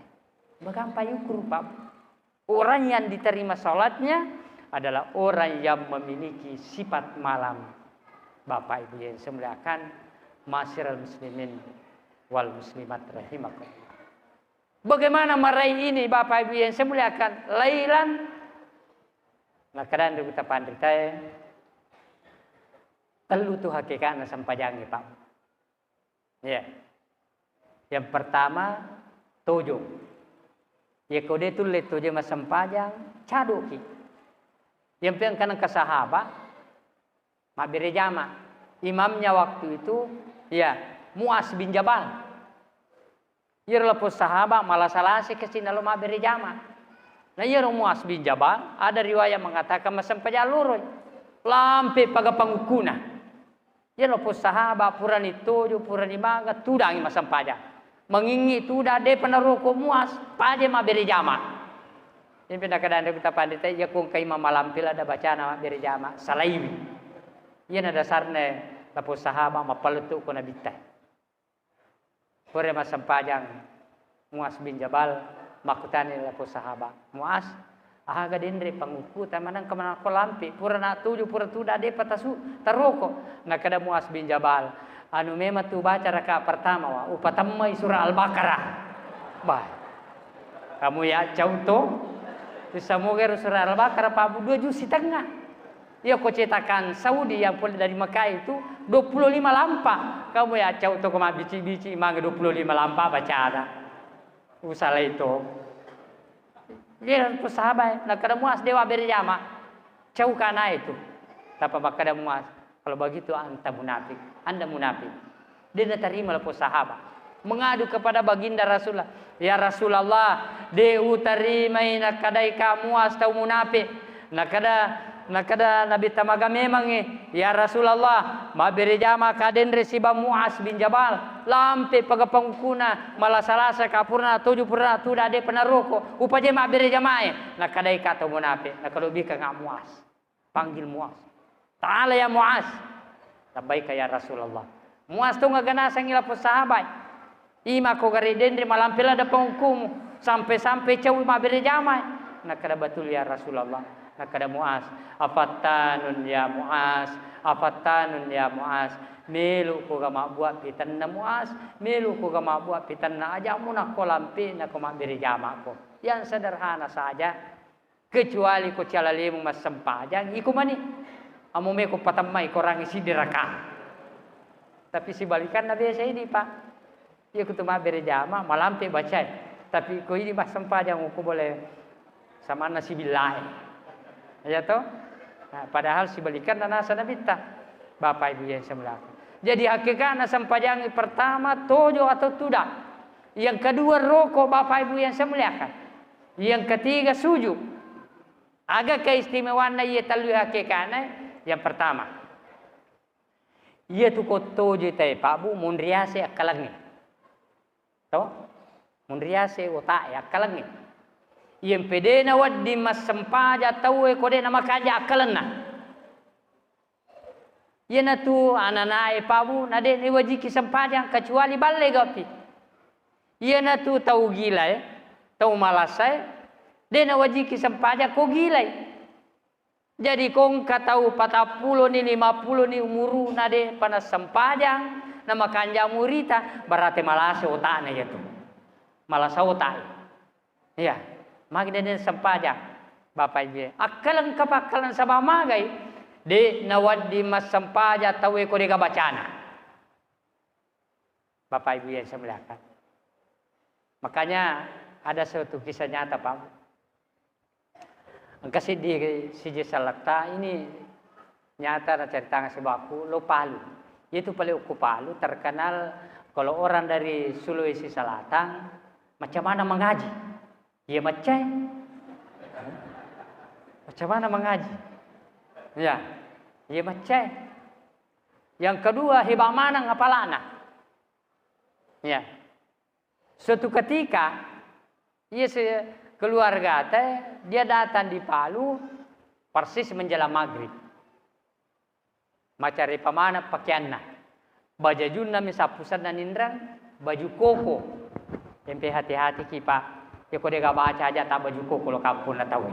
S1: Bagaimana yukur Pak? Orang yang diterima salatnya adalah orang yang memiliki sifat malam. Bapak Ibu yang saya muliakan, masyiral muslimin wal muslimat rahimakumullah. Bagaimana meraih ini Bapak Ibu yang saya muliakan? Lailan. Nah kadang kita pandritai telu tu hakikatna sampajangi Pak. Ya. Yang pertama tujuh. Ya kode tu le tujuh mas sampajang cadoki. Yang pengen ke sahabat Mabiri Jama, imamnya waktu itu, ya Muaz bin Jabal. Ia lepas sahabat malah salah si kesini lalu Mabiri Jama. Nah ia Muaz bin Jabal, ada riwayat mengatakan masam pajaluroi, lampe paga pangukuna. Ia lepas sahabat purani tujuh, purani maga, tudangi masam paja. Mengingi tudah de penaruko Muaz, paje Mabiri Jama. Ini pindah keadaan kita pandai, ya kong kai malampil ada bacaan Mabiri Jama, salaiwi. Ia na dasarnya lapos sahabat mapaletu ko na bitay. Kore masampajang Muaz bin Jabal makutani lapos sahabat. Muaz, aga dindri pangukutan manang kemana ko lampi. Pura na tujuh, pura tu dade patasu taroko. Nakada Muaz bin Jabal. Anu memang tu baca rakaat pertama wa upatamai surah Al-Baqarah. Bah. Kamu ya contoh. Semoga surah Al-Baqarah Pak 2 juz setengah. Ya kau cetakan Saudi yang dari Mekah itu 25 lampa. Kamu ya cau tu koma bici-bici mang 25 lampa baca ada. Usaha itu. Dia sahabat nak kada Muaz dewa berjama. Cau kana itu. Tapi kada Muaz. Kalau begitu anta munafik. Anda munafik. Dia nak terima lepas sahabat. Mengadu kepada baginda Rasulullah. Ya Rasulullah, deu tarimai nak kadai kamu Muaz tau munafik. Nakada Nabi tamaga memang ya Rasulullah mabere jama kaden resiba Muaz bin Jabal lampe pagapangkuna malah salasa kapurna tujuh purna tu dade penaroko upaje mabere jamae nakada kata munafik nakalubi ka Muaz panggil Muaz ta'ala ya Muaz tabaika ya Rasulullah Muaz tu ngagana ngila po sahabat ima ko gariden malampila da panghukum sampai cawi mabere jamae nakada batul ya Rasulullah. Nakada Muaz, afatanun ya Muaz, afatanun ya Muaz. Melu ko ga mabuat pitan na Muaz, melu ko ga mabuat pitan na aja mo na ko lampi na ko mabiri jama ko. Yang sederhana saja. Kecuali ko calalimu mas sempajang, iku mani. Amu me ko patamay ko rangi si diraka. Tapi si balikan na biasa ini Pak. Ya ko tumabiri jama, malampi baca. Tapi ko ini mas sempajang ko boleh sama nasi bilai. Ya toh? Nah, padahal si balikan dan asa nabita. Bapak Ibu yang saya muliakan. Jadi hakikatnya sampajangi pertama tojo atau tidak. Yang kedua rokok Bapak Ibu yang saya muliakan. Yang ketiga sujud. Agak keistimewaan ia talu hakikatnya. Yang pertama. Ia tu ko tojo tay Pak Bu mundriase akalangi. Toh? Mundriase otak akalangi. Yang pede na wadi mas sempaja tahu kode nama kaja akalanna. Yana tu ananae pabu nade ni wajiki sempaja kecuali balle gapi. Yana tu tahu gila tahu malasai. Dena wajiki sempaja ko gila. Jadi kong katau 40 ni 50 ni umuru nade panas sempajang nama kanja murita berarti malasa otaknya itu. Malasa otak. Ya. Magdenen sempajang Bapak Ibu. Akalan kapakalan sa magai de nawadi mas sempaja tawe ko de bacana. Bapak Ibu yang saya muliakan. Makanya ada suatu kisah nyata Pak. Angkasi di siji salakta ini nyata ada cerita sebaku lo Palu. Itu paling uku Palu terkenal kalau orang dari Sulawesi Selatan macam mana mengaji. Ya macam mana mengaji. Ya, ya macam. Yang kedua hebat mana ngapalana. Ya. Suatu ketika keluarga dia datang di Palu persis menjelang maghrib. Macari pamana pakaianna. Baju junna misapusan dan indra, baju koko. Yang hati-hati kipa. Ya kau dega baca aja tak baju koko lo kampung na tahu.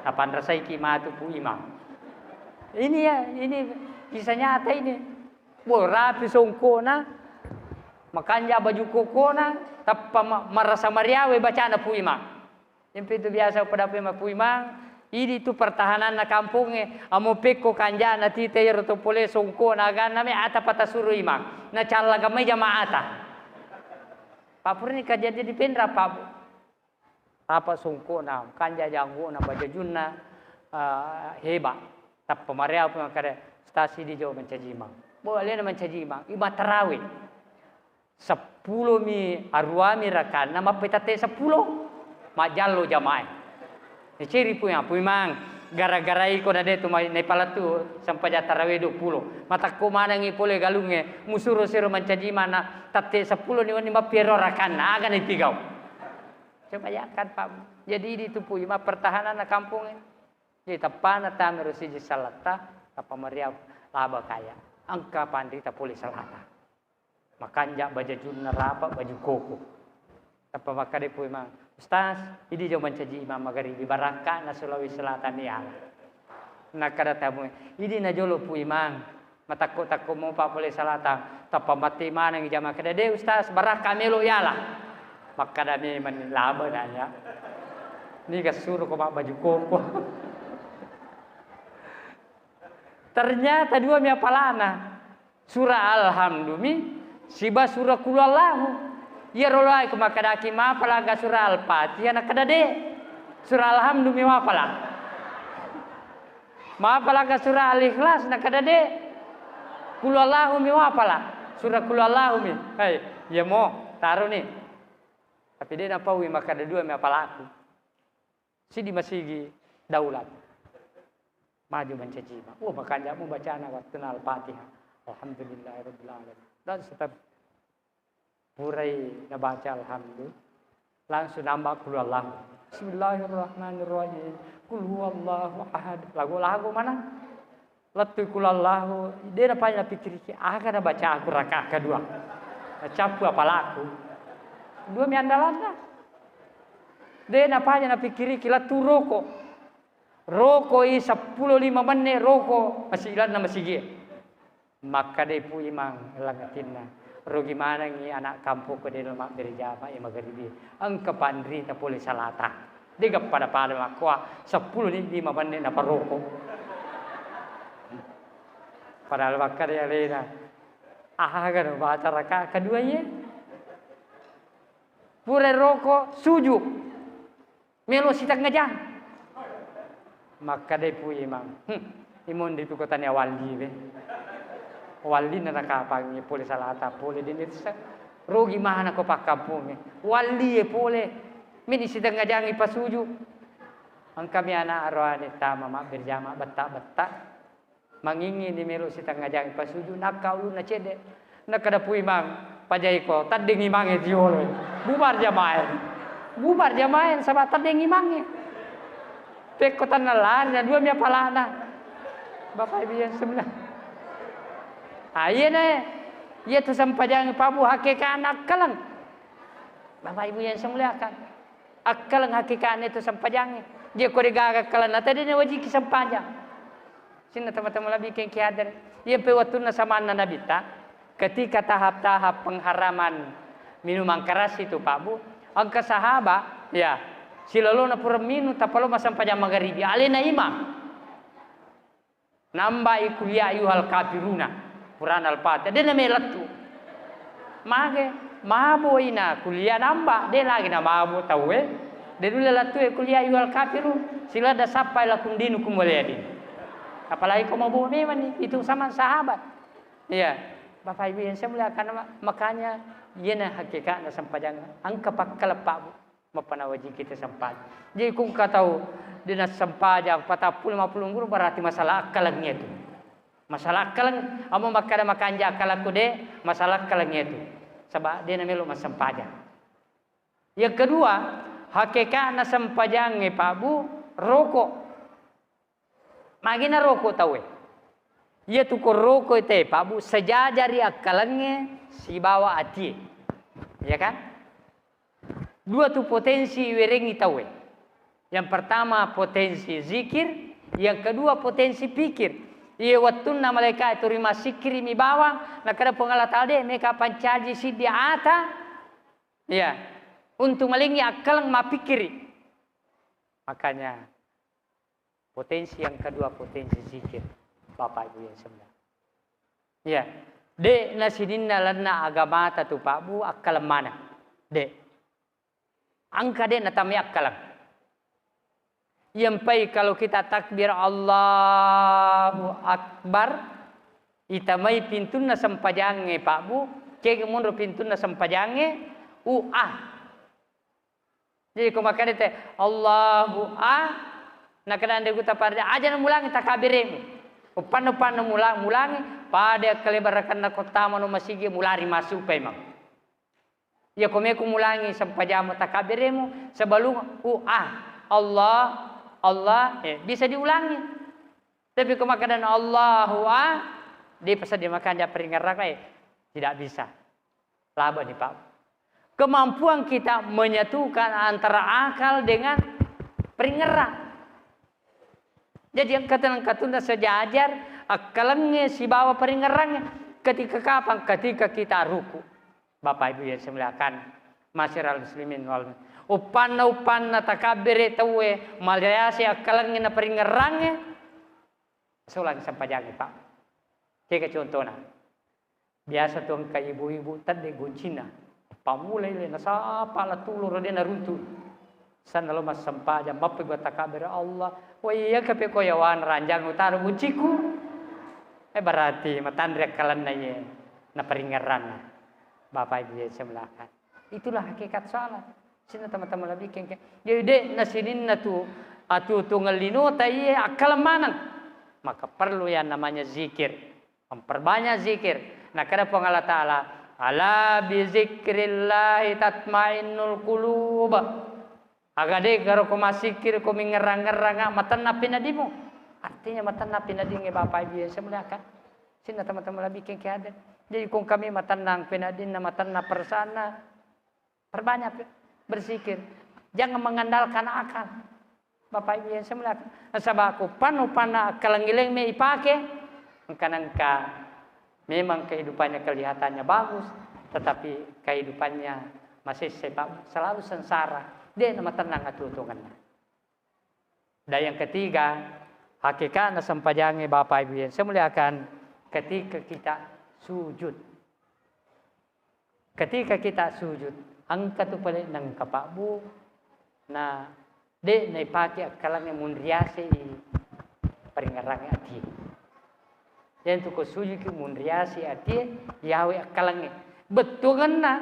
S1: Tapan rasai kimatu pu imam. Ini ya, ini kisah nyata ini. Wah rapi songkona. Makanya baju kokona tappa marasa mariawe bacana pu imam. Yang itu biasa pada pu imam. Ini tu pertahanan na kampungnya. Amo peko kanjana tite roto pole songkona agana me ata pata suruh imam. Na cala gamai jamaata. Papur ni kejadian di pendra papu. Apa songkona kanja janggo na bajajunna hebat. Tappa mariawe pu makare stasi di jauh mencajimang. Boleh na mencajimang. Iba tarawih. 10 mi arwami rakan nama petate 10 majallo jamaah. Ciri punya puimang gara-gara iko na detu mai nepalatu sampai tarawih 20. Mata ko mana ngi pole galunge musuro siro mancaji mana tate 10 ni wani mapiero rakan aga ni tigau. Coba ya kan Pak. Jadi itu puima pertahanan na kampung ini. Jadi tapana tameru siji salata apa maria laba kaya. Angka pandita pole salata. Makanya baju junna rapa baju koko. Apa makade pu imam. Ustaz, ini jauh mencaji imam magharibi baraka na Sulawesi Selatan ya. Na kada tamu. Ini na jolo pu imam. Matako mo pa boleh salatan. Tapa mati mana ngi jama kada de Ustaz baraka melo yala. Makada mi menilaba nanya. Ni kasuru ko baju koko. Ternyata dua mi apalana. Surah Alhamdulillah. Siba surah kulallahu. Ya rolai kemakadaki ma palaga surah Al-Fatihah nak kadade. Surah Alhamdulillah ma pala. Ma palaga surah Al-Ikhlas nak kadade. Kulallahu mi ma pala. Surah kulallahu mi. Hai, ya mo taruh ni. Tapi dia nak pawi maka ada dua mi apalaku. Sidi masigi daulat. Maju mencaci ma. Oh makanya mu bacaan waktu Al-Fatihah. Alhamdulillahirabbil alamin. Dan setelah purai nabaca alhamdulillah langsung nambah kul Allah. Bismillahirrahmanirrahim. Kul huwallahu ahad. Lagu-lagu mana? Latu kul Allah. Dia apa yang pikir akan baca aku rakaat kedua. Capu apa laku? Dua mi andalan. Dia apa yang pikir kila tu rokok. Rokok i 10-5 menit rokok masih ilan na masih gie. Maka dia pu imang langatinna. Rugi mana ngi anak kampung ke dalam gereja apa yang magharibi. Angka pandri tak boleh salata. Dia pada makwa 10-5 menit na paroko. Padahal bakar ya lena. Kan baca rakaat kedua ye. Pure roko sujud. Melo sitak ngajang. Maka dia pu imang. Imun di kotanya wali be. Wali na nakapangi pole salata pole dinitsa rogi mana ko pakampung wali pole mini sidang ngajangi pasuju ang kami anak arwani tama mak berjama betta mangingi ni melu sidang ngajangi pasuju nakau na cede nakada pui mang pajai ko tading imange diolo bubar jamaen sama tading imange pek kota nalan dua mi palana bapak ibu yang sebelah. Iya nih, ia tu sampajang pabu hakikat akalang. Bapak ibu yang semuliakan, akalang hakikat itu sampajang. Dia korega akalang, nanti dia wajib sampajang. Sini teman-teman lebih kiadar. Ia pewatuna sama Nabi ta. Ketika tahap-tahap pengharaman minuman keras itu Pak Bu, angka sahabat, ya, silalona pura minum tapalo sampajang magharibi. Alena imam. Nambah ikulia ayuhal kafiruna. Quran Al-Fatihah. Dia namanya letu. mage mabo ina kuliah nambah de lagi na mabo tahu de dulu la tu kuliah yual kafiru sila da sampai lakum dinukum waliyadin. Apalagi kau mabo memang itu sama sahabat. Iya, Bapak Ibu yang saya muliakan, makanya yana hakikatnya sampajang angka pakkal pak mapanawaji kita sempat. Jadi kung tahu dinas sampajang 40-50 guru berarti masalah akalnya itu. Masalah akal, amo makada makanja akal aku de masalah akalnya itu. Sebab dia namanya lu sampajang. Yang kedua, hakikatnya sampajang Pak Bu rokok. Magina rokok tahu ia tu ko rokok itu Pak Bu sejajari akalnya si bawa hati. Ya kan? Dua tu potensi werengi tahu. Yang pertama potensi zikir, yang kedua potensi pikir. Ia wattuna malaikat itu rima sikri mi bawang, nak kada pengalat alde mereka pancaji si dia ata. Ya, untuk malingi akal ma pikiri. Makanya potensi yang kedua potensi zikir, Bapak Ibu yang sebelah. Ya, de nasidinna lana agama tu Pak Bu akal mana? De. Angka de natami akal. Yang pai kalau kita takbir Allahu Akbar, itamai pintuna sampajange Pak Bu, cek mundur pintuna sampajange, Jadi kau makan itu Allahu nak kena anda kita pada aja mulangi takabiremu, upan mulangi pada kelebarkan nak kota manu masigi mulari masuk memang. Ya kau mulangi sampajamu takabiremu sebelum Allah bisa diulangi. Tapi kemakanan Allahu dia pasal dia makan dia peringat tidak bisa. Laba nih Pak. Kemampuan kita menyatukan antara akal dengan peringat. Jadi yang kata sejajar akalnya si bawa peringatnya. Ketika kapan? Ketika kita ruku. Bapak Ibu yang saya muliakan, masyarakat muslimin wal upanna takabire tawe malayasi akalannya na peringerangnya sulang sampajagi Pak. Kayak contohnya biasa tuh kayak ibu-ibu tadi goncina pamulai le nasapa la tulur de na runtu sana lo mas sampaja mappe gua takabire Allah wa iya kape koyawan ranjang utar buciku berarti matandre akalanna ye na peringerang Bapak Ibu semelakan. Itulah hakikat salat. Sini teman-teman lebih kengkeng. Jadi nasinin natu atu tungelino tayi akal manan. Maka perlu yang namanya zikir. Memperbanyak zikir. Nah kada Allah Ta'ala. Ala bi zikrillahi tatmainnul qulub. Agade karo ko masikir ko mingerang-ngerang matan napinadimu. Artinya matan napinadinge Bapak Ibu saya muliakan. Sini teman-teman lebih kengkeng ada. Jadi kung kami matanang pinadin na matanna persana. Perbanyak berzikir. Jangan mengandalkan akal. Bapak Ibu yang saya muliakan. Nasabah aku panu-pana kalangileng me ipake. Engka memang kehidupannya kelihatannya bagus. Tetapi kehidupannya masih selalu sengsara. Dia nama tenang atutungannya. Dan yang ketiga. Hakikat sampajangi Bapak Ibu yang saya muliakan. Ketika kita sujud. Ketika kita sujud. Angka tu pala ng kapakbu na de na ipaki akalang munriase paringarang ati. Yan tu ko suji ki munriase ati yawe akalang betungan na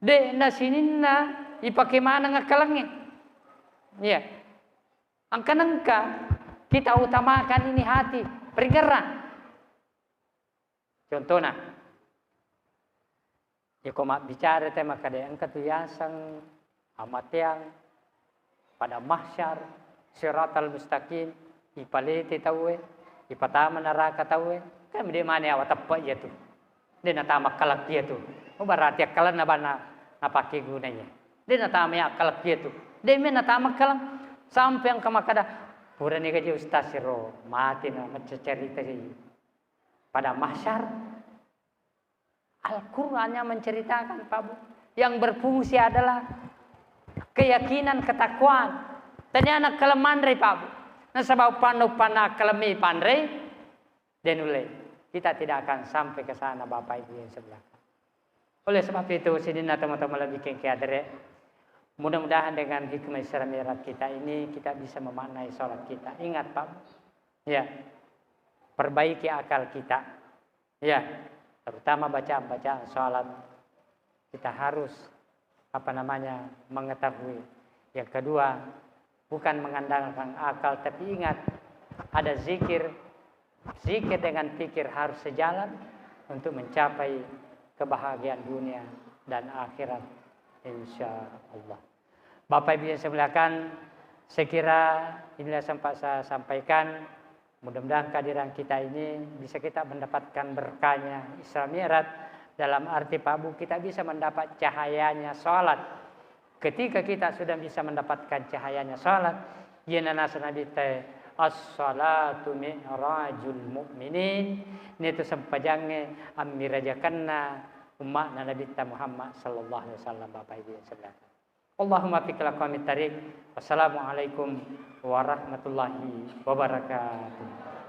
S1: de na sinin na ipaki mana ng akalang ya. Ang kanangka kita utamakan ini hati paringarang. Contoh na ya koma bicara tema kadang ketuyasang amatiang pada mahsyar siratal mustaqim ipalete tawe ipatama neraka tawe kan dia mana awat apa ya tu dia natama kalak dia tu berarti akalan na bana napake gunanya dia natama akal dia tu dia natama kalang sampai yang kamakada pura ni kaji ustaz siro mati na mencerita pada mahsyar Al-Qurannya menceritakan Pak Bu. Yang berfungsi adalah keyakinan, ketakwaan. Ternyata kelemahan dari Pak Bu. Nah sebab panah kelemi pandai. Dan mulai kita tidak akan sampai ke sana Bapak Ibu yang sebelah. Oleh sebab itu sidina teman-teman lebih kengkiadere, mudah-mudahan dengan hikmah Isra Mi'raj kita ini kita bisa memaknai sholat kita. Ingat Pak, ya, perbaiki akal kita, ya, terutama bacaan sholat kita harus mengetahui. Yang kedua, bukan mengandalkan akal, tapi ingat ada zikir dengan pikir harus sejalan untuk mencapai kebahagiaan dunia dan akhirat insya Allah. Bapak Ibu yang saya muliakan, saya kira inilah sempat saya sampaikan. Mudah-mudahan kehadiran kita ini bisa kita mendapatkan berkahnya Isra Mi'raj, dalam arti Pak Bu kita bisa mendapat cahayanya sholat. Ketika kita sudah bisa mendapatkan cahayanya sholat, yana nabi teh as-salatu mi'rajul mu'minin, itu sempajangnya amirajakanna umat Nabi Muhammad sallallahu alaihi wasallam. Bapak Ibu sekalian, Allahumma fikla qamit tariq. Wassalamualaikum warahmatullahi wabarakatuh.